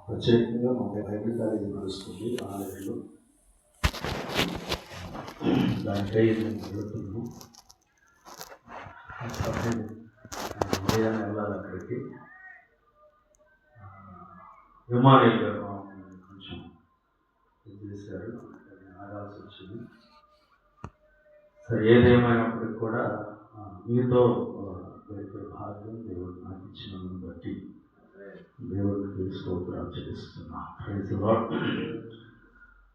ప్రత్యేకంగా మా Bible college నడుస్తుంది ఆలయంలో. దానికై నేను వెళుతున్నాను. ఉదయాన్నే వెళ్ళాలి అక్కడికి. విమానాలు గారు కొంచెం ఇది చేశారు, ఆగాల్సి వచ్చింది. సరే, ఏదేమైనప్పటికీ కూడా మీతో గడిపే భాగ్యం దేవుడు నాకు ఇచ్చినందుని బట్టి దేవుడికి స్తోత్రాలు చెల్లిస్తున్నాను. Praise the Lord.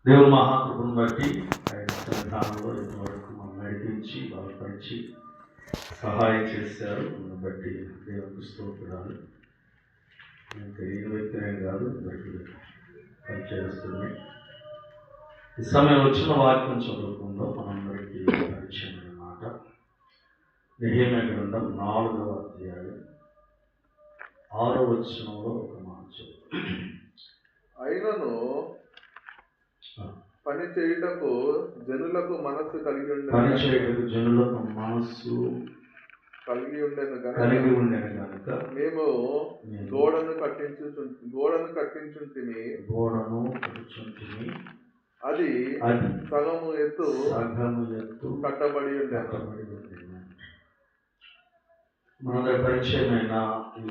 దేవుని మహాకృపను బట్టి ఆయన సన్నిధానంలో ఇంతవరకు మనం నడిపించి బలపరిచి సహాయం చేశారు. దాన్ని బట్టి దేవునికి స్తోత్రాలు. నేను తెలియని వ్యక్తినే కాదు, అందరికీ పనిచేస్తుంది. ఈ సమయం వచ్చిన వాక్యం చదువుకుందాం. మనందరికీ పరిచయమైన మాట నెహెమ్యా గ్రంథం 4వ అధ్యాయం 6వ వచనంలో ఒక మాట చదువు. అయినను పని చేయుటకు జనులకు మనస్సు కలిగి ఉండెను కనుక మేము గోడను కట్టించుంటిమి. అది సగము ఎత్తు కట్టబడి ఉండెను. మన పరిచయమైన ఈ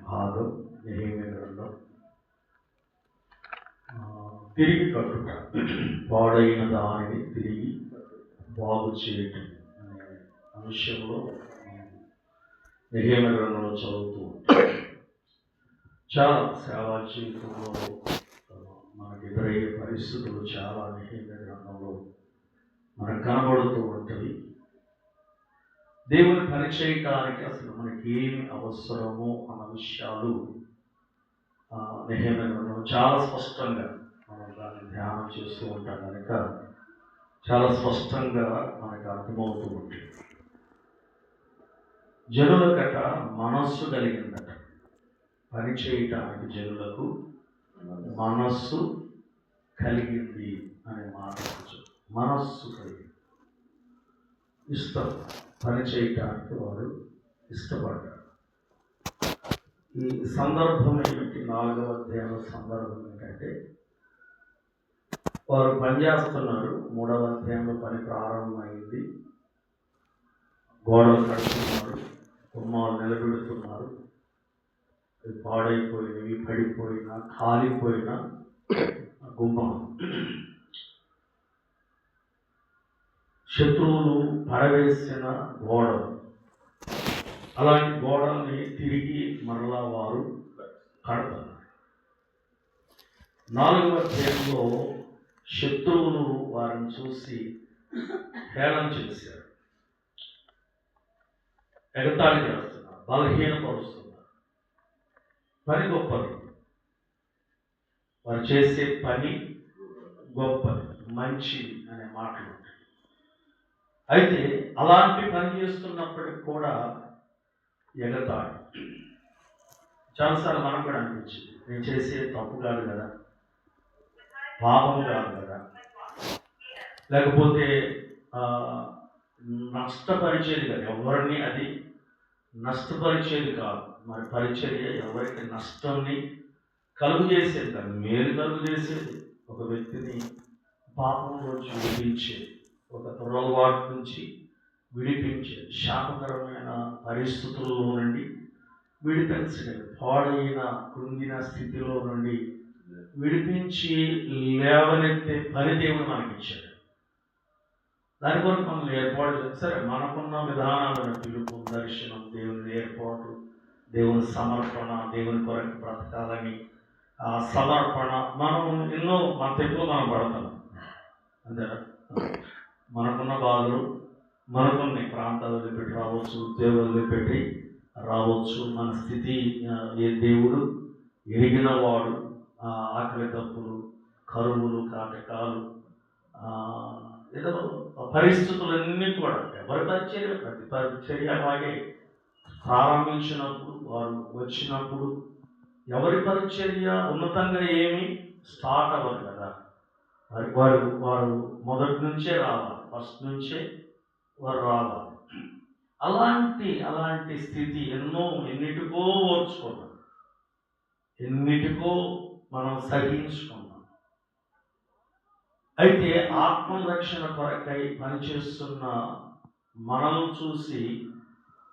భాగం నెహెమ్యా గ్రంథం తిరిగి కట్టుట, పాడైన దానిని తిరిగి బాగు చేయటం అనే అంశంలో నెహెమ్యా గ్రంథంలో చదువుతూ ఉంటాం. చాలా సేవా జీవితంలో మనకు ఎదురయ్యే పరిస్థితులు చాలా నెహెమ్యా గ్రంథంలో మనకు కనబడుతూ ఉంటుంది. దేవుని పని చేయటానికి అసలు మనకి ఏమి అవసరమో అన్న విషయాలు నెహెమ్యా గ్రంథంలో చాలా స్పష్టంగా మనం దాన్ని ధ్యానం చేస్తూ ఉంటాం కనుక చాలా స్పష్టంగా మనకు అర్థమవుతూ ఉంటుంది. జనులకట మనస్సు కలిగిందట. పని చేయటానికి జనులకు మనస్సు కలిగింది అనే మాట. మనస్సు కలిగింది, ఇష్టం, పని చేయటానికి వారు ఇష్టపడ్డారు. ఈ సందర్భం ఏమిటి? 4వ అధ్యాయంలో సందర్భం ఏంటంటే, వారు పనిచేస్తున్నారు. 3వ అధ్యాయంలో పని ప్రారంభమైంది. గోడలు కడుతున్నారు, గుమ్మాలు నిలబెడుతున్నారు. పాడైపోయినవి, పడిపోయిన, కాలిపోయిన గుమ్మాలు, శత్రువులు పడవేసిన గోడలు, అలాంటి గోడల్ని తిరిగి మరలా వారు కడతారు. 4వ అధ్యాయంలో శత్రువులు వారిని చూసి హేళన చేశారు, ఎగతాళి చేస్తున్నారు, బలహీనపరుస్తున్నారు. పని గొప్పది, వారు చేసే పని గొప్పది, మంచిది అనే మాటలు ఉంటాయి. అయితే అలాంటి పని చేస్తున్నప్పటికి కూడా ఎగతాళి. చాలాసార్లు మనకు కూడా అనిపించింది, నేను చేసే తప్పు కాదు కదా, పాపం కాదు కదా, లేకపోతే నష్టపరిచేది కాదు, ఎవరిని అది నష్టపరిచేది కాదు. మరి పరిచర్య ఎవరికి నష్టాన్ని కలుగు చేసేది కాదు, మేలు కలుగు చేసేది. ఒక వ్యక్తిని పాపంలోంచి విడిపించేది, ఒక దురలవాటు నుంచి విడిపించేది, శాపకరమైన పరిస్థితుల్లో నుండి విడిపించలేదు, పాడైన కృంగిన స్థితిలో నుండి విడిపించి లేవనెత్తే పని దేవుడు మనకిచ్చాడు. దాని కొరకు మనల్ని ఏర్పాటు చేసి, సరే మనకున్న విధానాలను, పిలుపు, దర్శనం, దేవుని ఏర్పాటు, దేవుని సమర్పణ, దేవుని కొరకు బ్రతకాలని సమర్పణ, మనం ఎన్నో మన తెప్పులు మనం పడతాం. అంతేనా? మనకున్న బాధలు, మనకున్న ప్రాంతాలు వదిలిపెట్టి రావచ్చు, ఉద్యోగాలు వదిలిపెట్టి రావచ్చు. మన స్థితి ఏ దేవుడు ఎరిగిన వాడు. ఆకలి తప్పులు, కరువులు, కాటకాలు, ఏదో పరిస్థితులన్నీ కూడా ఎవరి పరిచర్య, ప్రతి పరిచర్య అలాగే ప్రారంభించినప్పుడు, వారు వచ్చినప్పుడు ఎవరి పరిచర్య ఉన్నతంగా ఏమి స్టార్ట్ అవ్వదు కదా. వారు మొదటి నుంచే రావాలి, ఫస్ట్ నుంచే వారు రావాలి. అలాంటి స్థితి ఎన్నిటికో ఓర్చుకున్నారు, ఎన్నిటికో మనం సహించుకున్నాం. అయితే ఆత్మరక్షణ కొరకై పనిచేస్తున్న మనల్ని చూసి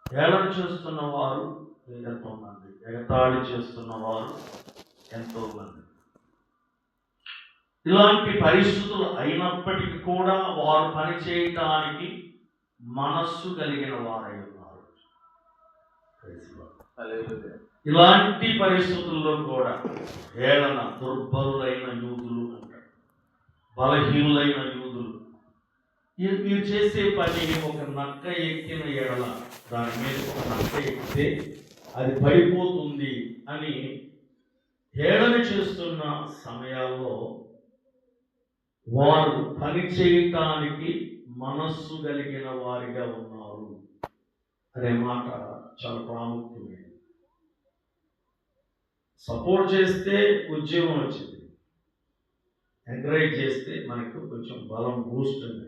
హేళన చేస్తున్న వారు ఎంతోమంది, ఎగతాళి చేస్తున్న వారు ఎంతోమంది. ఇలాంటి పరిస్థితులు అయినప్పటికీ కూడా వారు పనిచేయటానికి మనస్సు కలిగిన వారై ఉన్నారు. ఇలాంటి పరిస్థితుల్లో కూడా హేళన, దుర్బలులైన యూదులు అంటారు, బలహీనులైన యూదులు, మీరు చేసే పని ఒక నక్క ఎక్కిన ఎడల, దాని మీద ఒక నక్క ఎక్కితే అది పడిపోతుంది అని హేళన చేస్తున్న సమయాల్లో వారు పని చేయటానికి మనస్సు కలిగిన వారిగా ఉన్నారు అనే మాట చాలా ప్రాముఖ్యమైనది. సపోర్ట్ చేస్తే ఉద్యోగం వచ్చింది, ఎంకరేజ్ చేస్తే మనకు కొంచెం బలం బూస్ట్ ఉంది.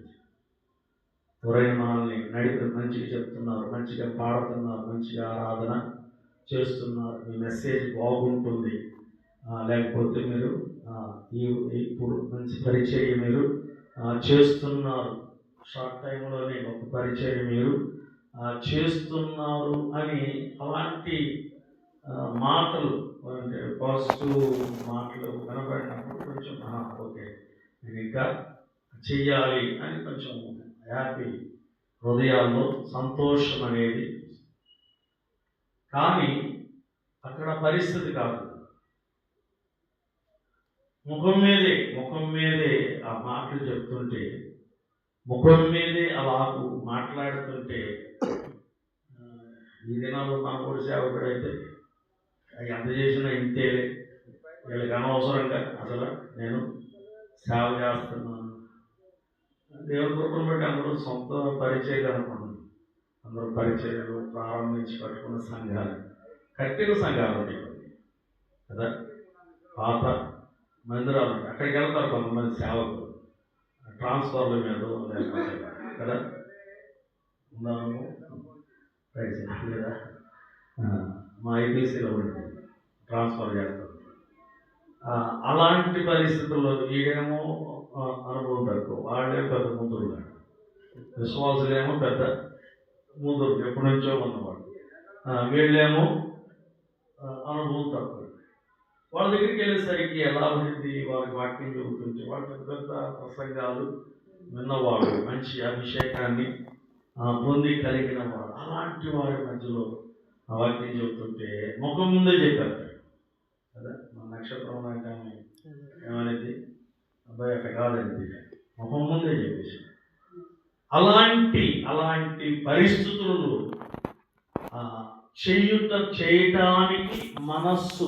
ఎవరైనా మనల్ని నడిపి మంచిగా చెప్తున్నారు, మంచిగా పాడుతున్నారు, మంచిగా ఆరాధన చేస్తున్నారు, మీ మెసేజ్ బాగుంటుంది, లేకపోతే మీరు ఇప్పుడు మంచి పరిచర్య మీరు చేస్తున్నారు, షార్ట్ టైంలోనే ఒక పరిచర్య మీరు చేస్తున్నారు అని అలాంటి మాటలు, అంటే పాజిటివ్ మాటలు కనబడినప్పుడు కొంచెం ఓకే నేను ఇంకా చెయ్యాలి అని కొంచెం హ్యాపీ, హృదయాల్లో సంతోషం అనేది. కానీ అక్కడ పరిస్థితి కాదు. ముఖం మీదే ఆ మాటలు చెప్తుంటే, ముఖం మీదే అలాగూ మాట్లాడుతుంటే, ఈ దినాల్లో మన కూడా సేవకుడైతే ఎంత చేసినా ఇంతేలే, వీళ్ళకి అనవసరంగా అసలు నేను సేవ చేస్తున్నాను. దేవుని కృపను బట్టి అందరూ సొంత పరిచయాలు అనుకుంటున్నాను. అందరూ పరిచయాలు ప్రారంభించి కట్టుకున్న సంఘాలు, కట్టిన సంఘాలు ఉంటాయి కదా, పాత మందిరాలు ఉంటాయి. అక్కడికి వెళ్తారు కొంతమంది సేవకులు, ట్రాన్స్ఫర్ల మీద లేకపోతే కదా, ఉన్నాము లేదా మా ఐపీసీలో ఉంటుంది, ట్రాన్స్ఫర్ చేస్తారు. అలాంటి పరిస్థితుల్లో వీడేమో అనుభవం తక్కువ, వాళ్ళేమో పెద్ద ముదురుగా, విశ్వాసులేమో పెద్ద ముదురు, ఎప్పటి నుంచో ఉన్నవాడు, వీళ్ళేమో అనుభవం తక్కువ. వాళ్ళ దగ్గరికి వెళ్ళేసరికి ఎలా ఉంది, వాళ్ళకి వాక్యం చెబుతుంటే వాళ్ళ పెద్ద పెద్ద ప్రసంగాలు విన్నవాడు, మంచి అభిషేకాన్ని పొంది కలిగిన వాడు, అలాంటి వారి మధ్యలో వాక్యం చెబుతుంటే ముఖం ముందే చెప్పారు కదా, మన నక్షత్రం అంటే ఏమనేది, అబ్బాయి అక్కడ కాదండి, ముఖం ముందే చెప్పేసి. అలాంటి పరిస్థితులను చేయటానికి మనస్సు